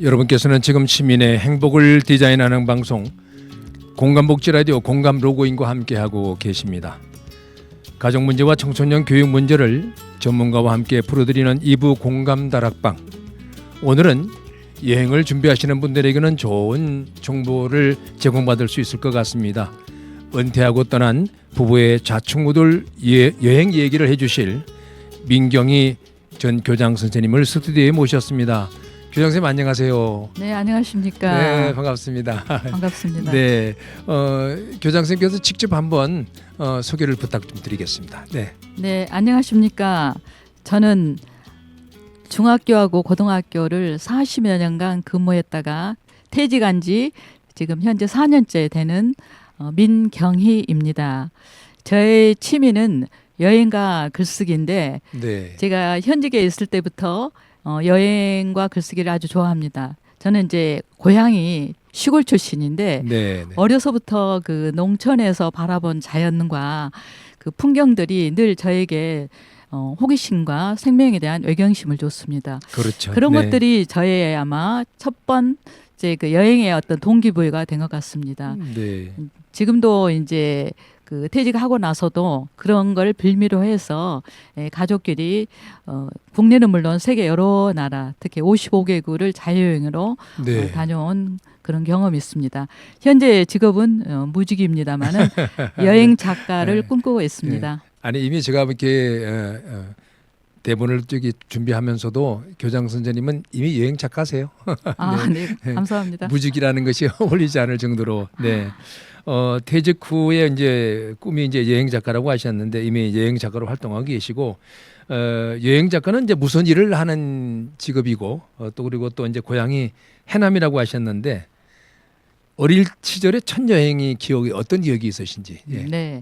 여러분께서는 지금 시민의 행복을 디자인하는 방송 공감복지 라디오 공감 로고인과 함께하고 계십니다. 가족 문제와 청소년 교육 문제를 전문가와 함께 풀어드리는 2부 공감 다락방. 오늘은 여행을 준비하시는 분들에게는 좋은 정보를 제공받을 수 있을 것 같습니다. 은퇴하고 떠난 부부의 좌충우돌 여행 얘기를 해주실 민경희 전 교장 선생님을 스튜디오에 모셨습니다. 교장 선생님 안녕하세요. 네, 안녕하십니까. 네, 반갑습니다. 반갑습니다. 네, 교장 선생님께서 직접 한번 소개를 부탁 좀 드리겠습니다. 네, 네, 안녕하십니까. 저는 중학교하고 고등학교를 40여 년간 근무했다가 퇴직한 지 지금 현재 4년째 되는 민경희입니다. 저의 취미는 여행과 글쓰기인데 네, 제가 현직에 있을 때부터 여행과 글쓰기를 아주 좋아합니다. 저는 이제 고향이 시골 출신인데 네, 네. 어려서부터 그 농촌에서 바라본 자연과 그 풍경들이 늘 저에게 호기심과 생명에 대한 외경심을 줬습니다. 그렇죠. 그런 네. 것들이 저의 아마 첫 번째 그 여행의 어떤 동기부여가 된 것 같습니다. 네, 지금도 이제 그 퇴직하고 나서도 그런 걸 빌미로 해서 가족끼리 국내는 물론 세계 여러 나라 특히 55개국을 자유여행으로 네. 다녀온 그런 경험이 있습니다. 현재 직업은 무직입니다만은 여행 작가를 네. 꿈꾸고 있습니다. 아니 이미 제가 이렇게 대본을 저기 준비하면서도 교장 선생님은 이미 여행 작가세요. 아, 네, 감사합니다. 무직이라는 것이 어울리지 않을 정도로. 네. 퇴직 후에 이제 꿈이 이제 여행 작가라고 하셨는데 이미 여행 작가로 활동하고 계시고 여행 작가는 이제 무슨 일을 하는 직업이고 또 그리고 또 이제 고향이 해남이라고 하셨는데 어릴 시절에 첫 여행이 기억이 어떤 기억이 있으신지. 예. 네,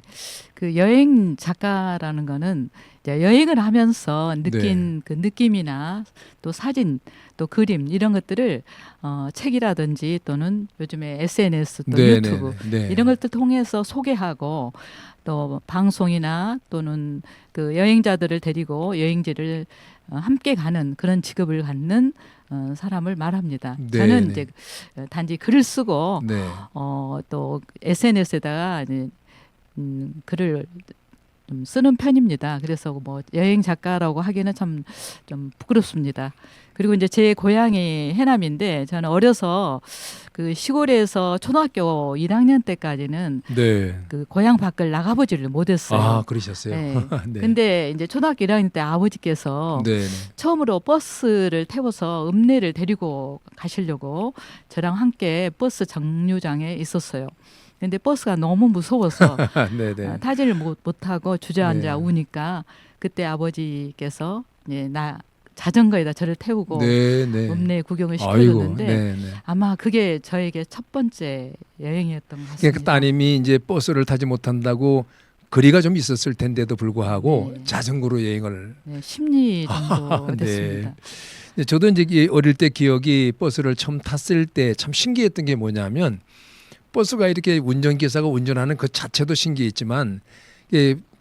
그 여행 작가라는 거는 이제 여행을 하면서 느낀 그 느낌이나 또 사진, 또 그림 이런 것들을 책이라든지 또는 요즘에 SNS 또 네, 유튜브 네, 네. 이런 것들 통해서 소개하고 또 방송이나 또는 그 여행자들을 데리고 여행지를 함께 가는 그런 직업을 갖는 사람을 말합니다. 네, 저는 네. 이제 단지 글을 쓰고 네. 또 SNS에다가 이제 글을 좀 쓰는 편입니다. 그래서 뭐 여행 작가라고 하기는 참 좀 부끄럽습니다. 그리고 이제 제 고향이 해남인데 저는 어려서 그 시골에서 초등학교 1학년 때까지는 네. 그 고향 밖을 나가보지를 못했어요. 아, 그러셨어요. 네. 네. 근데 이제 초등학교 1학년 때 아버지께서 네, 네. 처음으로 버스를 태워서 읍내를 데리고 가시려고 저랑 함께 버스 정류장에 있었어요. 근데 버스가 너무 무서워서 네, 네. 타지를 못하고 주저앉아 네. 우니까 그때 아버지께서 나 자전거에다 저를 태우고 네, 네. 읍내 구경을 아이고, 시켜줬는데 네, 네. 아마 그게 저에게 첫 번째 여행이었던 것 같습니다. 그러니까 따님이 이제 버스를 타지 못한다고 거리가 좀 있었을 텐데도 불구하고 네. 자전거로 여행을. 네, 10리 정도 네. 됐습니다. 근데 저도 이제 어릴 때 기억이 버스를 처음 탔을 때 참 신기했던 게 뭐냐면 버스가 이렇게 운전기사가 운전하는 그 자체도 신기했지만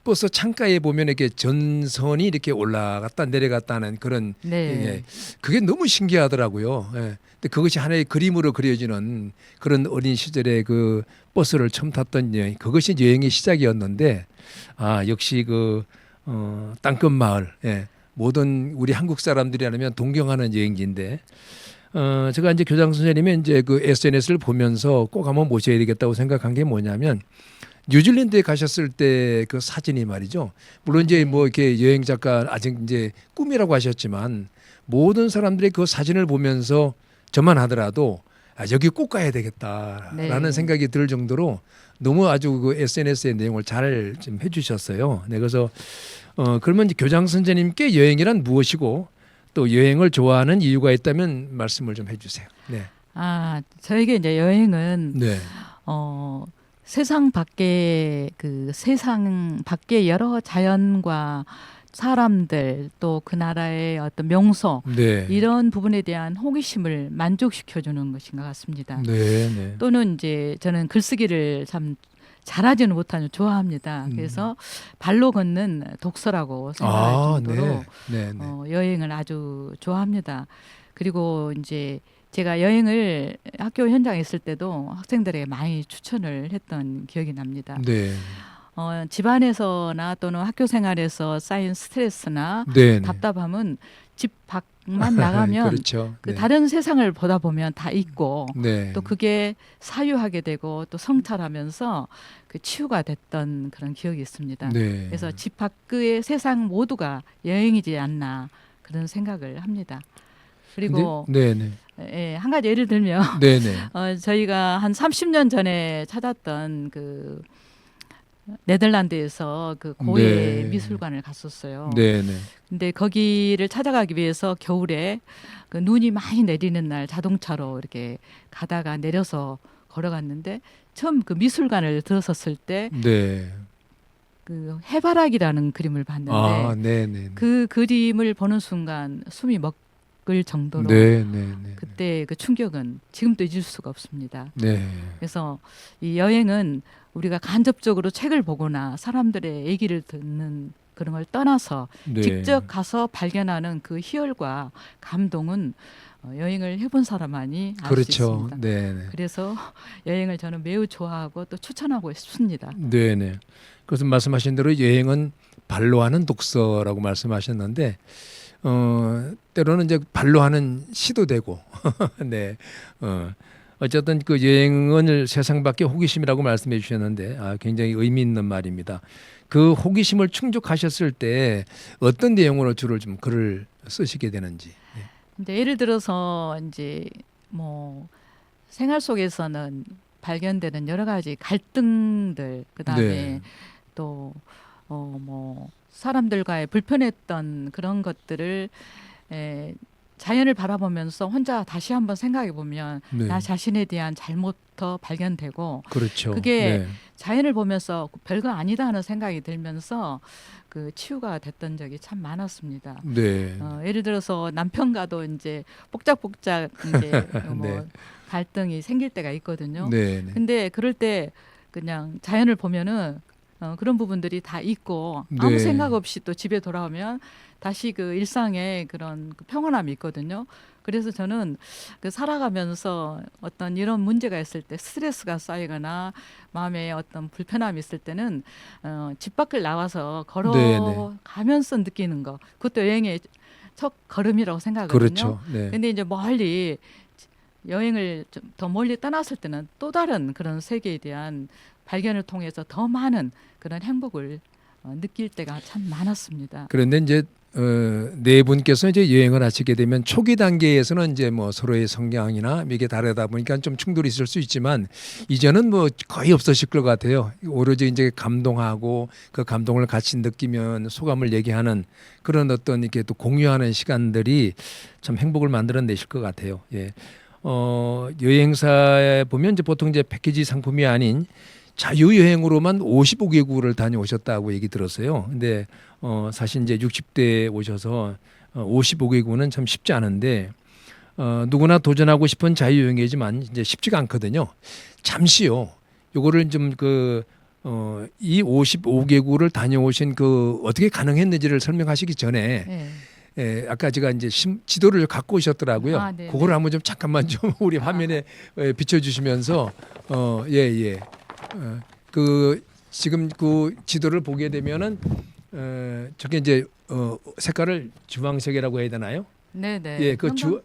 버스 창가에 보면 이렇게 전선이 이렇게 올라갔다 내려갔다 하는 그런 네. 예, 그게 너무 신기하더라고요. 예. 근데 그것이 하나의 그림으로 그려지는 그런 어린 시절에 그 버스를 처음 탔던 여행, 그것이 여행의 시작이었는데 아 역시 그 땅끝 마을, 예. 모든 우리 한국 사람들이라면 동경하는 여행지인데 제가 이제 교장 선생님의 이제 그 SNS를 보면서 꼭 한번 모셔야 되겠다고 생각한 게 뭐냐면. 뉴질랜드에 가셨을 때 그 사진이 말이죠. 물론 이제 뭐 이렇게 여행 작가 아직 이제 꿈이라고 하셨지만 모든 사람들이 그 사진을 보면서 저만 하더라도 여기 꼭 가야 되겠다라는 네. 생각이 들 정도로 너무 아주 그 SNS의 내용을 잘 좀 해주셨어요. 네, 그래서 그러면 이제 교장 선생님께 여행이란 무엇이고 또 여행을 좋아하는 이유가 있다면 말씀을 좀 해주세요. 네, 저에게 이제 여행은 네, 세상 밖에 여러 자연과 사람들 또 그 나라의 어떤 명소 네, 이런 부분에 대한 호기심을 만족시켜주는 것인 것 같습니다. 네, 네. 또는 이제 저는 글쓰기를 참 잘하지는 못하는 좋아합니다. 그래서 발로 걷는 독서라고 생각할 정도로 네, 네, 네. 여행을 아주 좋아합니다. 그리고 이제 제가 여행을 학교 현장에 있을 때도 학생들에게 많이 추천을 했던 기억이 납니다. 네. 집안에서나 또는 학교 생활에서 쌓인 스트레스나 네. 답답함은 집 밖만 나가면 그렇죠. 그 네. 다른 세상을 보다 보면 다 있고 네. 또 그게 사유하게 되고 또 성찰하면서 그 치유가 됐던 그런 기억이 있습니다. 네. 그래서 집 밖의 세상 모두가 여행이지 않나 그런 생각을 합니다. 그리고 네, 네. 예, 한 가지 예를 들면 네, 네. 저희가 한 30년 전에 찾았던 그 네덜란드에서 그 고해 네. 미술관을 갔었어요. 네, 네. 근데 거기를 찾아가기 위해서 겨울에 그 눈이 많이 내리는 날 자동차로 이렇게 가다가 내려서 걸어갔는데 처음 그 미술관을 들어섰을 때 네. 그 해바라기라는 그림을 봤는데 아, 네, 네. 그 그림을 보는 순간 숨이 먹을 정도로 네, 네, 네. 그때 그 충격은 지금도 잊을 수가 없습니다. 네. 그래서 이 여행은 우리가 간접적으로 책을 보거나 사람들의 얘기를 듣는 그런 걸 떠나서 네. 직접 가서 발견하는 그 희열과 감동은 여행을 해본 사람만이 알 수 그렇죠. 있습니다. 네, 네. 그래서 여행을 저는 매우 좋아하고 또 추천하고 싶습니다. 네, 네. 그래서 말씀하신 대로 여행은 발로 하는 독서라고 말씀하셨는데 때로는 이제 발로 하는 시도 되고 네. 어쨌든 그 여행을 세상 밖의 호기심이라고 말씀해 주셨는데 굉장히 의미 있는 말입니다. 그 호기심을 충족하셨을 때 어떤 내용으로 주로 좀 글을 쓰시게 되는지. 네. 근데 예를 들어서 이제 뭐 생활 속에서는 발견되는 여러 가지 갈등들, 그다음에 네. 또 뭐 사람들과의 불편했던 그런 것들을 자연을 바라보면서 혼자 다시 한번 생각해 보면 네. 나 자신에 대한 잘못도 발견되고 그렇죠. 그게 네. 자연을 보면서 별거 아니다 하는 생각이 들면서 그 치유가 됐던 적이 참 많았습니다. 네. 예를 들어서 남편과도 이제 복작복작 이제 뭐 네. 갈등이 생길 때가 있거든요. 네. 네. 근데 그럴 때 그냥 자연을 보면은 그런 부분들이 다 있고 아무 네. 생각 없이 또 집에 돌아오면 다시 그 일상의 그런 그 평온함이 있거든요. 그래서 저는 그 살아가면서 어떤 이런 문제가 있을 때 스트레스가 쌓이거나 마음에 어떤 불편함이 있을 때는 집 밖을 나와서 걸어가면서 느끼는 거 그것도 여행의 첫 걸음이라고 생각하거든요. 그렇죠. 네. 근데 이제 멀리 여행을 좀 더 멀리 떠났을 때는 또 다른 그런 세계에 대한 발견을 통해서 더 많은 그런 행복을 느낄 때가 참 많았습니다. 그런데 이제 네 분께서 이제 여행을 하시게 되면 초기 단계에서는 이제 뭐 서로의 성향이나 이게 다르다 보니까 좀 충돌이 있을 수 있지만 이제는 뭐 거의 없으실 것 같아요. 오로지 이제 감동하고 그 감동을 같이 느끼면 소감을 얘기하는 그런 어떤 이렇게 또 공유하는 시간들이 참 행복을 만들어내실 것 같아요. 예. 여행사에 보면 이제 보통 이제 패키지 상품이 아닌 자유여행으로만 55개국을 다녀오셨다고 얘기 들었어요. 근데 사실 이제 60대에 오셔서 55개국은 참 쉽지 않은데 누구나 도전하고 싶은 자유여행이지만 이제 쉽지가 않거든요. 잠시요. 요거를 좀 이 55개국을 다녀오신 그 어떻게 가능했는지를 설명하시기 전에 네. 예, 아까 제가 이제 지도를 갖고 오셨더라고요. 네, 그걸 네. 한번 좀 잠깐만 좀 우리 화면에 비춰주시면서 예. 그 지금 그 지도를 보게 되면은 저게 이제 색깔을 주황색이라고 해야 되나요? 네네. 예, 그렇죠.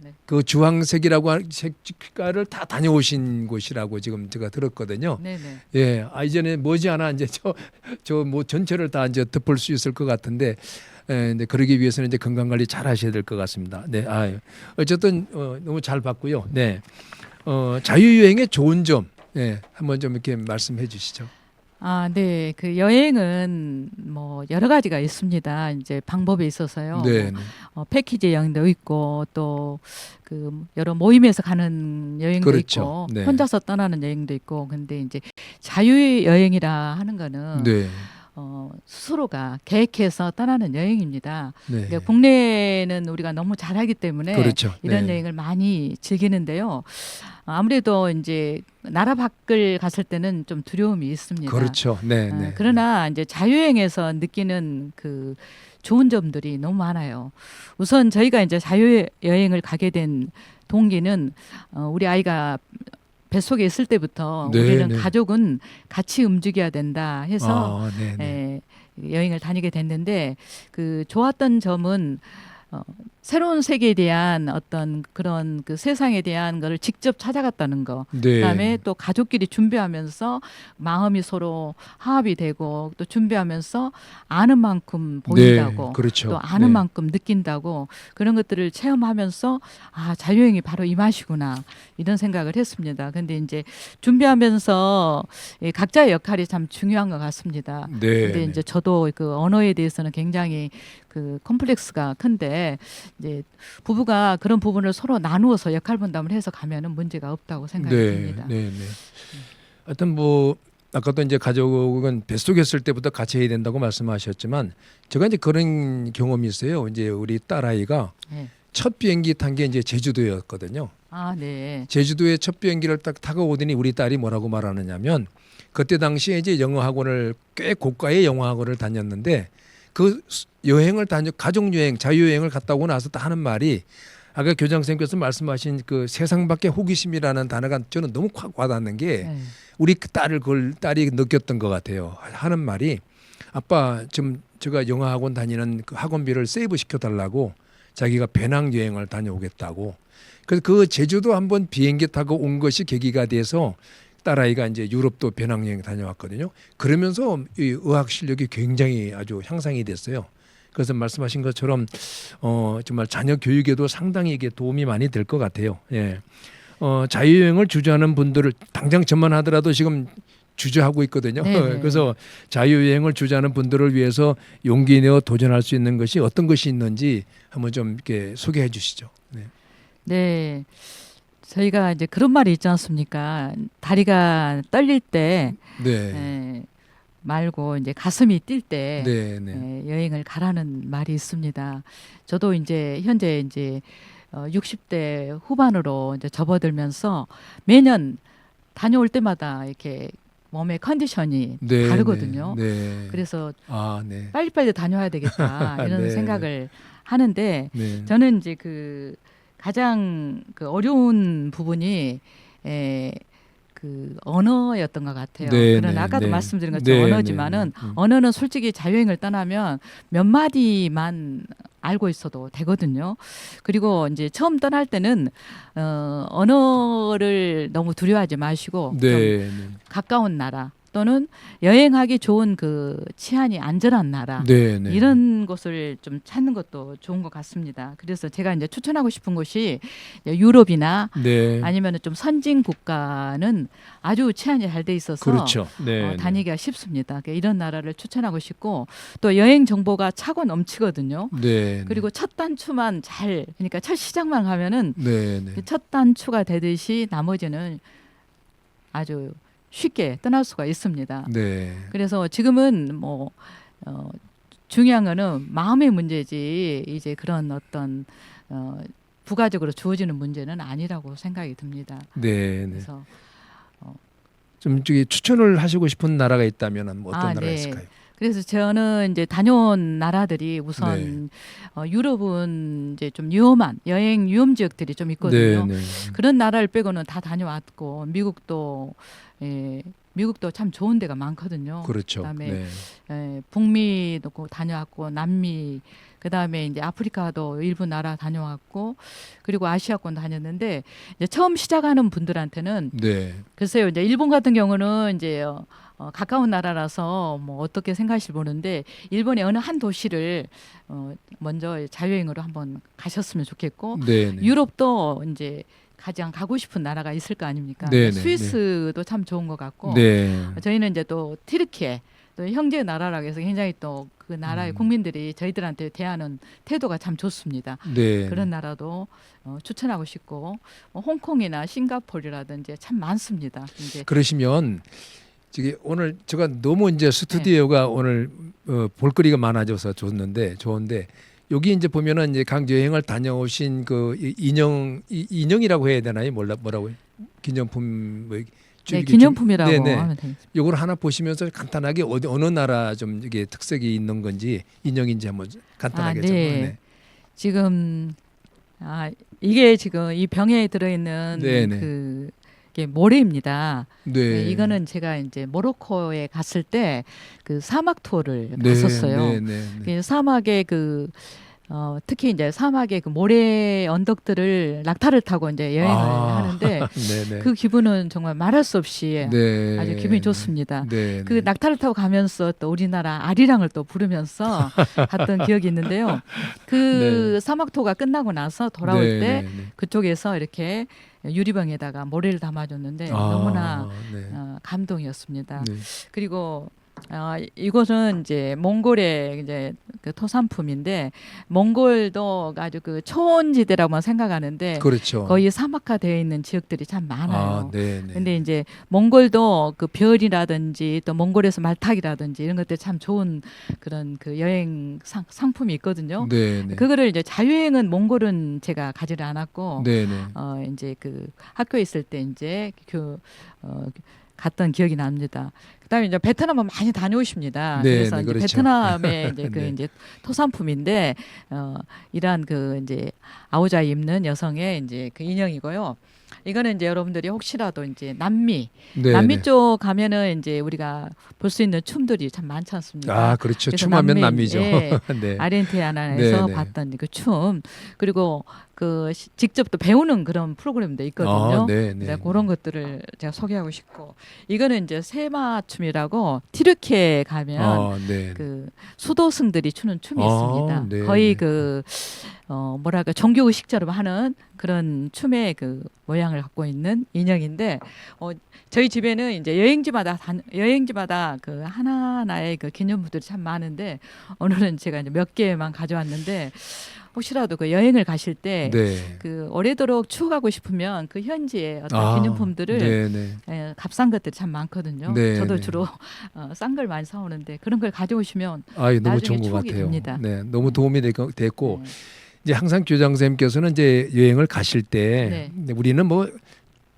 네. 그 주황색이라고 하는 색깔을 다 다녀오신 곳이라고 지금 제가 들었거든요. 네네. 예, 이제는 머지않아 이제 저 뭐 전체를 다 이제 덮을 수 있을 것 같은데. 근데 그러기 위해서는 이제 건강 관리 잘 하셔야 될 것 같습니다. 네, 어쨌든 너무 잘 봤고요. 네, 자유여행의 좋은 점, 네, 한번 좀 이렇게 말씀해 주시죠. 네. 그 여행은 뭐 여러 가지가 있습니다. 이제 방법에 있어서요. 네, 패키지 여행도 있고 또 그 여러 모임에서 가는 여행도 그렇죠. 있고 네. 혼자서 떠나는 여행도 있고 근데 이제 자유여행이라 하는 거는 네, 스스로가 계획해서 떠나는 여행입니다. 네, 그러니까 국내는 우리가 너무 잘하기 때문에 그렇죠. 이런 네. 여행을 많이 즐기는데요. 아무래도 이제 나라 밖을 갔을 때는 좀 두려움이 있습니다. 그렇죠. 네, 네. 그러나 이제 자유여행에서 느끼는 그 좋은 점들이 너무 많아요. 우선 저희가 이제 자유 여행을 가게 된 동기는 우리 아이가 뱃속에 있을 때부터 네, 우리는 네. 가족은 같이 움직여야 된다 해서 아, 네, 네. 여행을 다니게 됐는데 그 좋았던 점은 새로운 세계에 대한 어떤 그런 그 세상에 대한 거를 직접 찾아갔다는 거. 네. 그다음에 또 가족끼리 준비하면서 마음이 서로 화합이 되고 또 준비하면서 아는 만큼 보인다고 네, 그렇죠. 또 아는 네. 만큼 느낀다고 그런 것들을 체험하면서 아 자유여행이 바로 이 맛이구나 이런 생각을 했습니다. 근데 이제 준비하면서 각자의 역할이 참 중요한 것 같습니다. 네, 근데 네. 이제 저도 그 언어에 대해서는 굉장히 그 컴플렉스가 큰데 이제 부부가 그런 부분을 서로 나누어서 역할 분담을 해서 가면은 문제가 없다고 생각이 듭니다. 네, 네. 하여튼 뭐 아까도 이제 가족은 뱃속에 있을 때부터 같이 해야 된다고 말씀하셨지만 제가 이제 그런 경험이 있어요. 이제 우리 딸아이가 네. 첫 비행기 탄 게 이제 제주도였거든요. 아, 네. 제주도에 첫 비행기를 딱 타고 오더니 우리 딸이 뭐라고 말하느냐면 그때 당시에 이제 영어 학원을 꽤 고가의 영어 학원을 다녔는데 그 여행을 가족 여행, 자유 여행을 갔다 오고 나서 하는 말이 아까 교장 선생님께서 말씀하신 그 세상 밖의 호기심이라는 단어가 저는 너무 확 와닿는 게 네. 우리 그 딸이 느꼈던 것 같아요. 하는 말이 아빠 지금 제가 영어 학원 다니는 그 학원비를 세이브 시켜달라고 자기가 배낭 여행을 다녀오겠다고. 그래서 그 제주도 한번 비행기 타고 온 것이 계기가 돼서 딸아이가 이제 유럽도 배낭여행 다녀왔거든요. 그러면서 이 의학 실력이 굉장히 아주 향상이 됐어요. 그래서 말씀하신 것처럼 정말 자녀 교육에도 상당히 이게 도움이 많이 될 것 같아요. 예. 자유여행을 주저하는 분들을 당장 저만 하더라도 지금 주저하고 있거든요. 네네. 그래서 자유여행을 주저하는 분들을 위해서 용기 내어 도전할 수 있는 것이 어떤 것이 있는지 한번 좀 이렇게 소개해 주시죠. 네. 네. 저희가 이제 그런 말이 있지 않습니까? 다리가 떨릴 때 네. 말고 이제 가슴이 뛸 때 네. 네. 여행을 가라는 말이 있습니다. 저도 이제 현재 이제 60대 후반으로 이제 접어들면서 매년 다녀올 때마다 이렇게 몸의 컨디션이 네. 다르거든요. 네. 그래서 네. 빨리빨리 다녀야 되겠다 이런 네. 생각을 하는데 네. 저는 이제 그 가장 그 어려운 부분이 그 언어였던 것 같아요. 네, 그런 네, 아까도 네. 말씀드린 것처럼 네, 언어지만은 네, 네. 언어는 솔직히 자유여행을 떠나면 몇 마디만 알고 있어도 되거든요. 그리고 이제 처음 떠날 때는 언어를 너무 두려워하지 마시고 좀 네. 네. 가까운 나라 또는 여행하기 좋은 그 치안이 안전한 나라 네. 네. 이런 곳을 좀 찾는 것도 좋은 것 같습니다. 그래서 제가 이제 추천하고 싶은 곳이 유럽이나 네. 아니면 좀 선진 국가는 아주 치안이 잘 돼 있어서 그렇죠. 네. 다니기가 쉽습니다. 그러니까 이런 나라를 추천하고 싶고 또 여행 정보가 차고 넘치거든요. 네. 그리고 첫 단추만 그러니까 첫 시작만 가면은 네. 네. 첫 단추가 되듯이 나머지는 아주 쉽게 떠날 수가 있습니다. 네. 그래서 지금은 뭐 중요한 거는 마음의 문제지 이제 그런 어떤 부가적으로 주어지는 문제는 아니라고 생각이 듭니다. 네. 네. 그래서 좀 저기 추천을 하시고 싶은 나라가 있다면 뭐 어떤 나라가 네. 있을까요? 그래서 저는 이제 다녀온 나라들이 우선 유럽은 이제 좀 여행 위험 지역들이 좀 있거든요. 네. 네. 그런 나라를 빼고는 다 다녀왔고 미국도 참 좋은 데가 많거든요. 그렇죠. 그다음에 네. 북미도 다녀왔고 남미 그다음에 이제 아프리카도 일부 나라 다녀왔고 그리고 아시아권 다녔는데 이제 처음 시작하는 분들한테는 네. 글쎄요 이제 일본 같은 경우는 이제 가까운 나라라서 뭐 어떻게 생각하실지 모르는데 일본의 어느 한 도시를 먼저 자유여행으로 한번 가셨으면 좋겠고 네. 유럽도 이제 가장 가고 싶은 나라가 있을 거 아닙니까? 네, 네, 스위스도 참 좋은 것 같고 네. 저희는 이제 또 튀르키예 또 형제 나라라고 해서 굉장히 또 그 나라의 국민들이 저희들한테 대하는 태도가 참 좋습니다. 네. 그런 나라도 추천하고 싶고 홍콩이나 싱가포르라든지 참 많습니다. 이제 그러시면 저기 오늘 제가 너무 이제 스튜디오가 오늘 볼거리가 많아져서 좋은데 여기 이제 보면은 이제 각 여행을 다녀오신 그 인형이라고 해야 되나요? 뭐라고 기념품 뭐 네, 이렇게 기념품이라고 네네. 하면 되겠습니다. 요걸 하나 보시면서 간단하게 어느 나라 좀 이게 특색이 있는 건지 인형인지 한번 간단하게 좀. 네. 네. 지금 이게 지금 이 병에 들어있는 네네. 그 이게 모래입니다. 네. 네, 이거는 제가 이제 모로코에 갔을 때 그 사막 투어를 네, 갔었어요. 네, 네, 네. 그 사막의 특히 이제 사막의 그 모래 언덕들을 낙타를 타고 이제 여행을 하는데 네네. 그 기분은 정말 말할 수 없이 네. 아주 기분이 좋습니다. 네. 그 낙타를 타고 가면서 또 우리나라 아리랑을 또 부르면서 갔던 기억이 있는데요. 그 네. 사막 투어가 끝나고 나서 돌아올 네, 때 네, 네. 그쪽에서 이렇게 유리병에다가 모래를 담아줬는데 너무나 네. 감동이었습니다. 네. 그리고 이곳은 이제 몽골의 이제 그 토산품인데 몽골도 아주 그 초원지대라고만 생각하는데 그렇죠. 거의 사막화되어 있는 지역들이 참 많아요. 네, 네. 근데 이제 몽골도 그 별이라든지 또 몽골에서 말타기라든지 이런 것들 참 좋은 그런 그 여행 상품이 있거든요. 네, 네. 그거를 이제 자유여행은 몽골은 제가 가지를 않았고 네, 네. 이제 그 학교에 있을 때 이제 갔던 기억이 납니다. 그다음에 이제 베트남은 많이 다녀오십니다. 네, 그래서 네, 이제 그렇죠. 베트남의 이제 그 네. 이제 토산품인데 이러한 그 이제 아오자 입는 여성의 이제 그 인형이고요. 이거는 이제 여러분들이 혹시라도 이제 남미 네, 쪽 가면은 이제 우리가 볼 수 있는 춤들이 참 많지 않습니까? 그렇죠. 그래서 춤하면 남이죠. 예, 네. 아르헨티나에서 네, 네. 봤던 그 춤, 그리고 직접 또 배우는 그런 프로그램도 있거든요. 네, 네. 네, 그런 것들을 제가 소개하고 싶고, 이거는 이제 세마춤이라고 티르키에 가면 네. 그 수도승들이 추는 춤이 있습니다. 네, 거의 네. 뭐랄까 종교 의식처럼 하는 그런 춤의 그 모양을 갖고 있는 인형인데, 저희 집에는 이제 여행지마다 그 하나하나의 그 기념물들이 참 많은데, 오늘은 제가 이제 몇 개만 가져왔는데, 혹시라도 그 여행을 가실 때 네. 그 오래도록 추억하고 싶으면 그 현지의 어떤 기념품들을 네, 네. 값싼 것들이 참 많거든요. 네, 저도 네. 주로 싼 걸 많이 사오는데 그런 걸 가져오시면 너무 나중에 좋은 것 추억이 같아요. 됩니다. 네, 너무 도움이 됐고 네. 이제 항상 교장 선생님께서는 이제 여행을 가실 때 우리는 뭐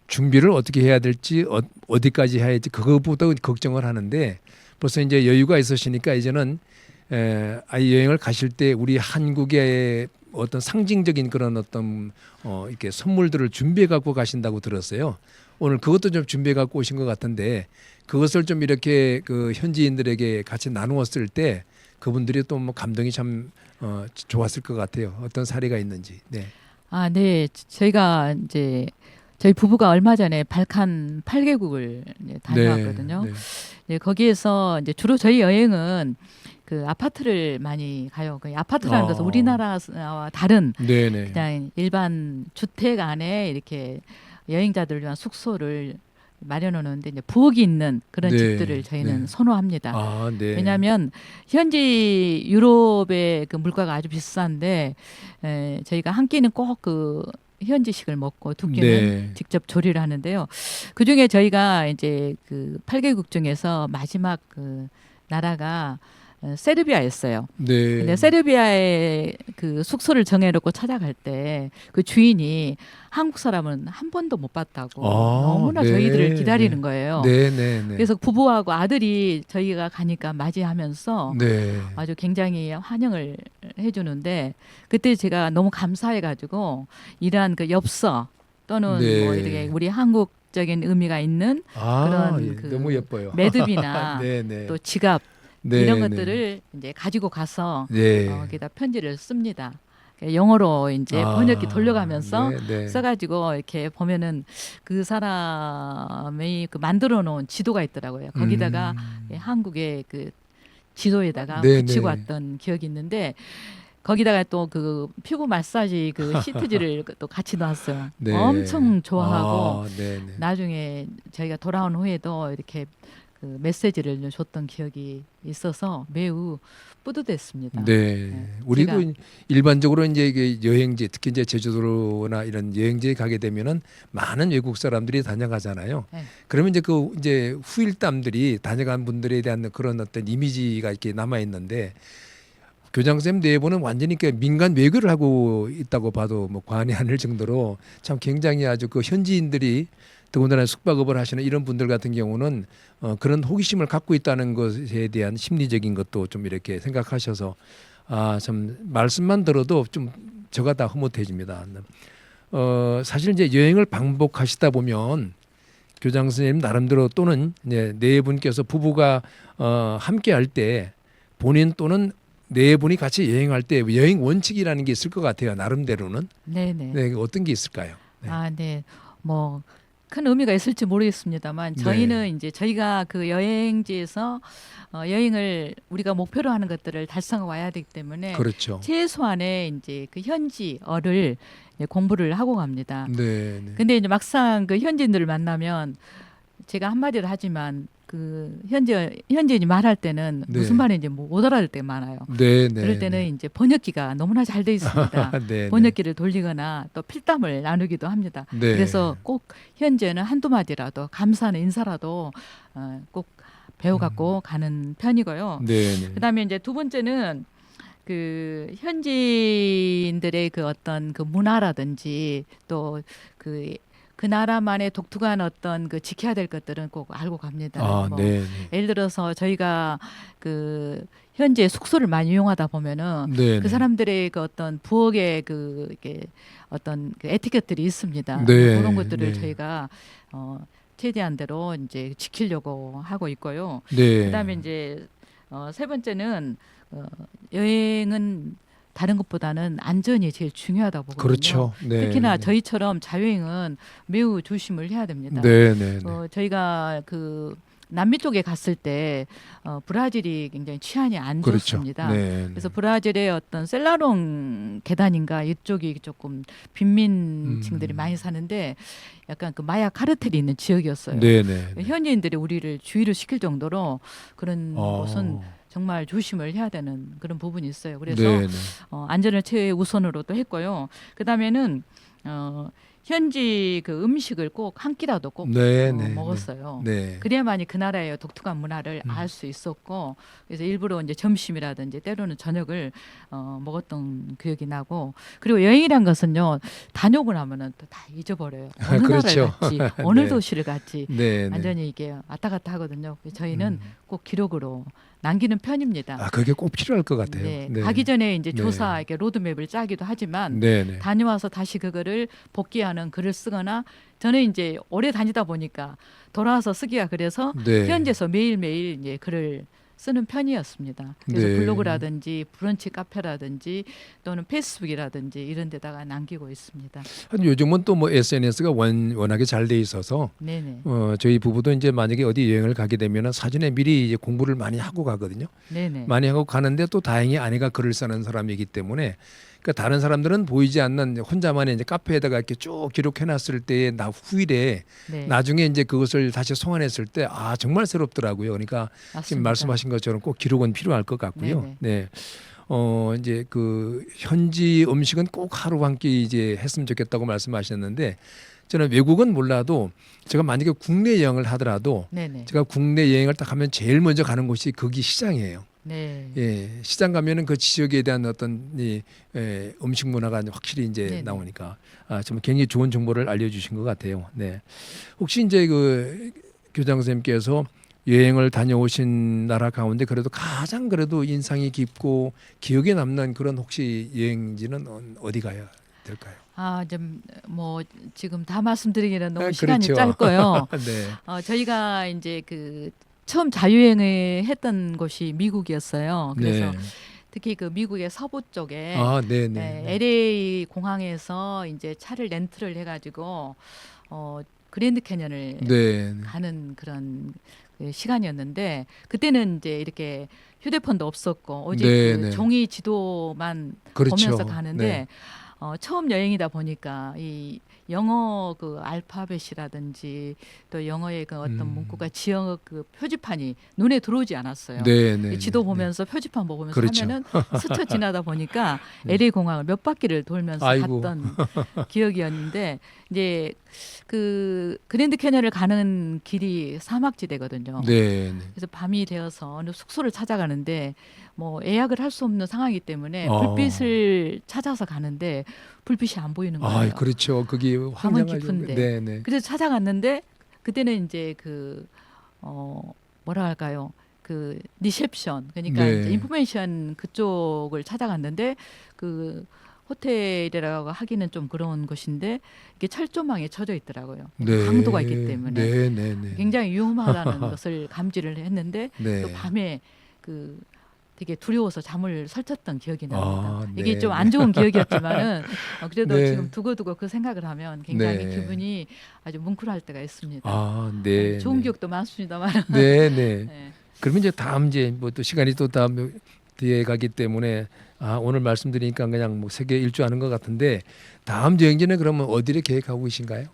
준비를 어떻게 해야 될지 어디까지 해야 할지 그것보다 걱정을 하는데 벌써 이제 여유가 있으시니까 이제는 아이 여행을 가실 때 우리 한국의 어떤 상징적인 그런 어떤 이렇게 선물들을 준비해 갖고 가신다고 들었어요. 오늘 그것도 좀 준비해 갖고 오신 것 같은데 그것을 좀 이렇게 그 현지인들에게 같이 나누었을 때 그분들이 또 뭐 감동이 참 좋았을 것 같아요. 어떤 사례가 있는지. 네. 네. 저희가 이제 저희 부부가 얼마 전에 발칸 8개국을 다녀왔거든요. 네. 네, 거기에서 이제 주로 저희 여행은 그 아파트를 많이 가요. 그 아파트라는 것은 우리나라와 다른 네, 네. 그냥 일반 주택 안에 이렇게 여행자들을 위한 숙소를 마련해 놓는데 이제 부엌이 있는 그런 네, 집들을 저희는 네. 선호합니다. 네. 왜냐하면 현지 유럽의 그 물가가 아주 비싼데 저희가 한 끼는 꼭 그 현지식을 먹고 두 끼는 네. 직접 조리를 하는데요. 그 중에 저희가 이제 그 8개국 중에서 마지막 그 나라가 세르비아였어요. 네. 근데 세르비아의 그 숙소를 정해놓고 찾아갈 때 그 주인이 한국 사람은 한 번도 못 봤다고 너무나 네. 저희들을 기다리는 거예요. 네, 네, 네. 그래서 부부하고 아들이 저희가 가니까 맞이하면서 네. 아주 굉장히 환영을 해주는데 그때 제가 너무 감사해가지고 이러한 그 엽서 또는 네. 뭐 이렇게 우리 한국적인 의미가 있는 그런 그 너무 예뻐요. 매듭이나 네, 네. 또 지갑 네, 이런 네. 것들을 이제 가지고 가서 네. 거기다 편지를 씁니다. 영어로 이제 번역기 돌려가면서 네, 네. 써가지고 이렇게 보면은 그 사람이 그 만들어 놓은 지도가 있더라고요. 거기다가 한국의 그 지도에다가 네, 붙이고 네. 왔던 기억이 있는데 거기다가 또 그 피부 마사지 그 시트지를 또 같이 놨어요. 네. 엄청 좋아하고 네, 네. 나중에 저희가 돌아온 후에도 이렇게 그 메시지를 줬던 기억이 있어서 매우 뿌듯했습니다. 네. 우리도 제가 일반적으로 이제 이게 여행지 특히 이제 제주도나 이런 여행지에 가게 되면은 많은 외국 사람들이 다녀가잖아요. 네. 그러면 이제 그 이제 후일담들이 다녀간 분들에 대한 그런 어떤 이미지가 이렇게 남아 있는데 교장선생님 내부는 완전히 그 민간 외교를 하고 있다고 봐도 뭐 과언이 아닐 정도로 참 굉장히 아주 그 현지인들이 더군다나 숙박업을 하시는 이런 분들 같은 경우는 그런 호기심을 갖고 있다는 것에 대한 심리적인 것도 좀 이렇게 생각하셔서 참 말씀만 들어도 좀 저가 다 흐뭇해집니다. 사실 이제 여행을 반복하시다 보면 교장 선생님 나름대로 또는 이제 네 분께서 부부가 함께 할 때 본인 또는 네 분이 같이 여행할 때 여행 원칙이라는 게 있을 것 같아요. 나름대로는. 네네. 네, 어떤 게 있을까요? 네. 네. 뭐 큰 의미가 있을지 모르겠습니다만 저희는 이제 저희가 그 여행지에서 여행을 우리가 목표로 하는 것들을 달성해 와야 되기 때문에 그렇죠. 최소한의 이제 그 현지어를 이제 공부를 하고 갑니다. 네, 네. 근데 이제 막상 그 현지인들을 만나면 제가 한마디를 하지만 그 현지인이 말할 때는 네. 무슨 말인지 못 알아들 때가 많아요. 네, 네. 그럴 때는 이제 번역기가 너무나 잘 돼 있습니다. 네, 번역기를 돌리거나 또 필담을 나누기도 합니다. 네. 그래서 꼭 현지에는 한두 마디라도 감사하는 인사라도 꼭 배워갖고 가는 편이고요. 네, 네. 그다음에 이제 두 번째는 그 현지인들의 그 어떤 그 문화라든지 또 그 나라만의 독특한 어떤 그 지켜야 될 것들은 꼭 알고 갑니다. 뭐 네, 네. 예를 들어서 저희가 그 현지에 숙소를 많이 이용하다 보면은 네, 그 네. 사람들의 그 어떤 부엌의 그 이게 어떤 그 에티켓들이 있습니다. 네, 그런 것들을 네. 저희가 최대한대로 이제 지키려고 하고 있고요. 네. 그다음에 이제 세 번째는 여행은 다른 것보다는 안전이 제일 중요하다고 보거든요. 그렇죠. 네. 특히나 네. 저희처럼 자유여행은 매우 조심을 해야 됩니다. 네, 네, 네. 저희가 그 남미 쪽에 갔을 때 브라질이 굉장히 치안이 안 그렇죠. 좋습니다. 네, 네. 그래서 브라질의 어떤 셀라롱 계단인가 이쪽이 조금 빈민층들이 많이 사는데 약간 그 마약 카르텔이 있는 지역이었어요. 네, 네. 네. 현지인들이 우리를 주의를 시킬 정도로 그런 곳은 어. 정말 조심을 해야 되는 그런 부분이 있어요. 그래서 네, 네. 안전을 최우선으로 또 했고요. 그다음에는 현지 그 음식을 꼭 한 끼라도 꼭 네, 네, 먹었어요. 네. 그래야만이 그 나라의 독특한 문화를 알 수 있었고, 그래서 일부러 이제 점심이라든지 때로는 저녁을 먹었던 기억이 나고, 그리고 여행이란 것은요 다녀오고 나면은 또 다 잊어버려요. 어느 그렇죠. 나라를 갔지, 어느 네. 도시를 갔지, 네, 네. 완전히 이게 왔다 갔다 하거든요. 그래서 저희는 꼭 기록으로 남기는 편입니다. 그게 꼭 필요할 것 같아요. 네. 네. 가기 전에 이제 네. 조사 이렇게 로드맵을 짜기도 하지만 네, 네. 다녀와서 다시 그거를 복귀하는 글을 쓰거나 저는 이제 오래 다니다 보니까 돌아와서 쓰기가 그래서 네. 현지에서 매일매일 이제 글을 쓰는 편이었습니다. 그래서 네. 블로그라든지 브런치 카페라든지 또는 페이스북이라든지 이런 데다가 남기고 있습니다. 요즘은 또 뭐 SNS가 워낙에 잘 돼 있어서 네네. 저희 부부도 이제 만약에 어디 여행을 가게 되면은 사전에 미리 이제 공부를 많이 하고 가거든요. 네네. 많이 하고 가는데 또 다행히 아내가 글을 쓰는 사람이기 때문에 그러니까 다른 사람들은 보이지 않는 혼자만의 이제 카페에다가 이렇게 쭉 기록해놨을 때의 후일에 네. 나중에 이제 그것을 다시 송환했을 때 정말 새롭더라고요. 그러니까 지금 맞습니다. 말씀하신 것처럼 꼭 기록은 필요할 것 같고요. 네네. 네. 이제 그 현지 음식은 꼭 하루 한 끼 이제 했으면 좋겠다고 말씀하셨는데 저는 외국은 몰라도 제가 만약에 국내 여행을 하더라도 네네. 제가 국내 여행을 딱 하면 제일 먼저 가는 곳이 거기 시장이에요. 네. 예, 시장 가면은 그 지역에 대한 어떤 음식 문화가 확실히 이제 네네. 나오니까 좀 굉장히 좋은 정보를 알려주신 것 같아요. 네, 혹시 이제 그 교장 선생님께서 여행을 다녀오신 나라 가운데 그래도 가장 그래도 인상이 깊고 기억에 남는 그런 혹시 여행지는 어디 가야 될까요? 좀 뭐 지금 다 말씀드리기는 너무 시간이 그렇죠. 짧고요. 네, 저희가 이제 그 처음 자유여행을 했던 곳이 미국이었어요. 그래서 네. 특히 그 미국의 서부 쪽에 네, 네, 네, 네. LA 공항에서 이제 차를 렌트를 해가지고 그랜드 캐년을 네. 가는 그런 그 시간이었는데 그때는 이제 이렇게 휴대폰도 없었고 오직 네, 그 네. 종이 지도만 그렇죠. 보면서 가는데 네. 처음 여행이다 보니까 이 영어 그 알파벳이라든지 또 영어의 그 어떤 문구가 지역 그 표지판이 눈에 들어오지 않았어요. 네, 네, 지도 네. 보면서 표지판 보면서 그렇죠. 하면은 스쳐 지나다 보니까 네. LA 공항을 몇 바퀴를 돌면서 아이고. 갔던 기억이었는데 이제 그 그랜드 캐년을 가는 길이 사막지대거든요. 네, 네. 그래서 밤이 되어서 어느 숙소를 찾아가는데 뭐 예약을 할 수 없는 상황이기 때문에 어. 불빛을 찾아서 가는데 불빛이 안 보이는 거예요. 아, 그렇죠. 거기 밤은 황량하죠. 깊은데. 네, 네. 그래서 찾아갔는데 그때는 이제 뭐라 할까요? 그 리셉션 그러니까 네. 이제 인포메이션 그쪽을 찾아갔는데 그 호텔이라고 하기는 좀 그런 곳인데 이게 철조망에 쳐져 있더라고요. 네. 강도가 있기 때문에 네, 네, 네. 굉장히 위험하다는 것을 감지를 했는데 네. 또 밤에 그 되게 두려워서 잠을 설쳤던 기억이 납니다. 아, 네, 이게 좀 네. 안 좋은 기억이었지만은 그래도 네. 지금 두고두고 그 생각을 하면 굉장히 네. 기분이 아주 뭉클할 때가 있습니다. 아, 네. 좋은 네. 기억도 많습니다만. 네, 네. 네. 그러면 이제 다음 이제 뭐 또 시간이 또 다음 뒤에 가기 때문에 오늘 말씀드리니까 그냥 뭐 세계 일주하는 것 같은데 다음 여행지는 그러면 어디를 계획하고 계신가요?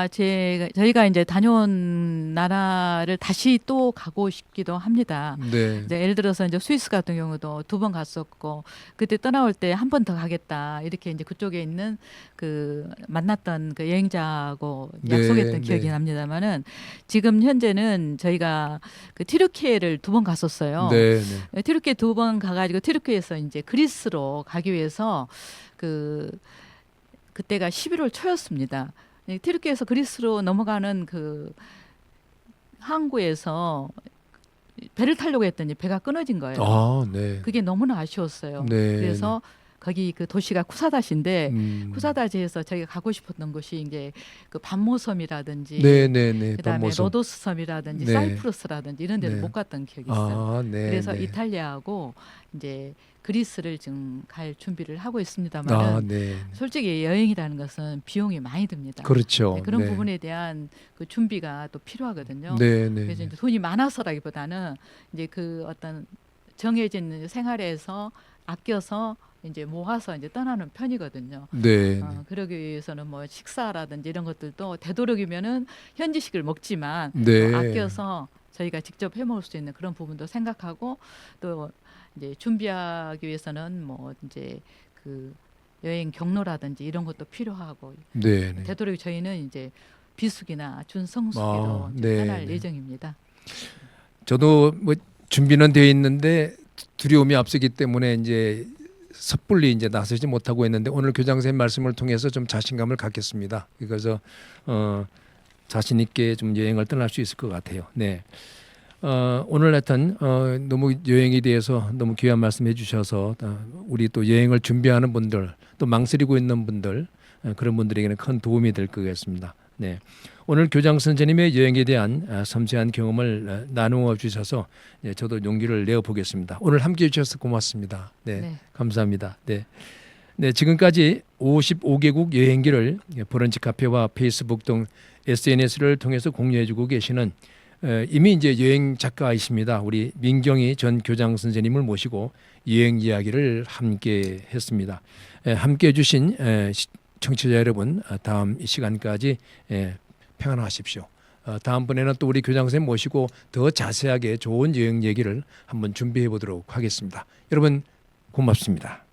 저희가 이제 다녀온 나라를 다시 또 가고 싶기도 합니다. 네. 이제 예를 들어서 이제 스위스 같은 경우도 2번 갔었고 그때 떠나올 때 한 번 더 가겠다 이렇게 이제 그쪽에 있는 그 만났던 그 여행자하고 네, 약속했던 기억이 네. 납니다만은 지금 현재는 저희가 그 튀르키예를 2번 갔었어요. 네, 네. 튀르키예 2번 가가지고 튀르키예에서 이제 그리스로 가기 위해서 그때가 11월 초였습니다. 튀르키예에서 그리스로 넘어가는 그 항구에서 배를 타려고 했더니 배가 끊어진 거예요. 아, 네. 그게 너무나 아쉬웠어요. 네. 그래서 거기 그 도시가 쿠사다시인데 네. 쿠사다시에서 저희가 가고 싶었던 곳이 이제 그 반모섬이라든지 네, 네, 네. 그다음에 반모섬. 로도스 섬이라든지 네. 사이프러스라든지 이런 데를 네. 못 갔던 기억이 있어요. 아, 네. 그래서 네. 이탈리아하고 이제 그리스를 지금 갈 준비를 하고 아, 있습니다만은 네. 솔직히 여행이라는 것은 비용이 많이 듭니다. 그렇죠. 네, 그런 네. 부분에 대한 그 준비가 또 필요하거든요. 네, 네. 그래서 이제 돈이 많아서라기보다는 이제 그 어떤 정해진 생활에서 아껴서 이제 모아서 이제 떠나는 편이거든요. 네. 그러기 위해서는 뭐 식사라든지 이런 것들도 되도록이면은 현지식을 먹지만 네. 또 아껴서 저희가 직접 해 먹을 수 있는 그런 부분도 생각하고 또 이제 준비하기 위해서는 뭐 이제 그 여행 경로라든지 이런 것도 필요하고 네, 네. 되도록 저희는 이제 비수기나 준성수기로 이제 네, 떠날 네. 예정입니다. 저도 뭐 준비는 되어 있는데 두려움이 앞서기 때문에 이제 섣불리 이제 나서지 못하고 있는데 오늘 교장 선생님 말씀을 통해서 좀 자신감을 갖겠습니다. 그래서 자신 있게 좀 여행을 떠날 수 있을 것 같아요. 네. 오늘 하여튼 너무 여행에 대해서 너무 귀한 말씀해 주셔서 우리 또 여행을 준비하는 분들 또 망설이고 있는 분들 그런 분들에게는 큰 도움이 될 것 같습니다. 네. 오늘 교장 선생님의 여행에 대한 섬세한 경험을 나누어 주셔서 저도 용기를 내어 보겠습니다. 오늘 함께해 주셔서 고맙습니다. 네. 네. 감사합니다. 네. 네, 지금까지 55개국 여행기를 브런치 카페와 페이스북 등 SNS를 통해서 공유해 주고 계시는 이미 이제 여행 작가이십니다. 우리 민경희 전 교장 선생님을 모시고 여행 이야기를 함께 했습니다. 함께 해 주신 청취자 여러분 다음 이 시간까지 평안하십시오. 다음번에는 또 우리 교장 선생님 모시고 더 자세하게 좋은 여행 얘기를 한번 준비해 보도록 하겠습니다. 여러분 고맙습니다.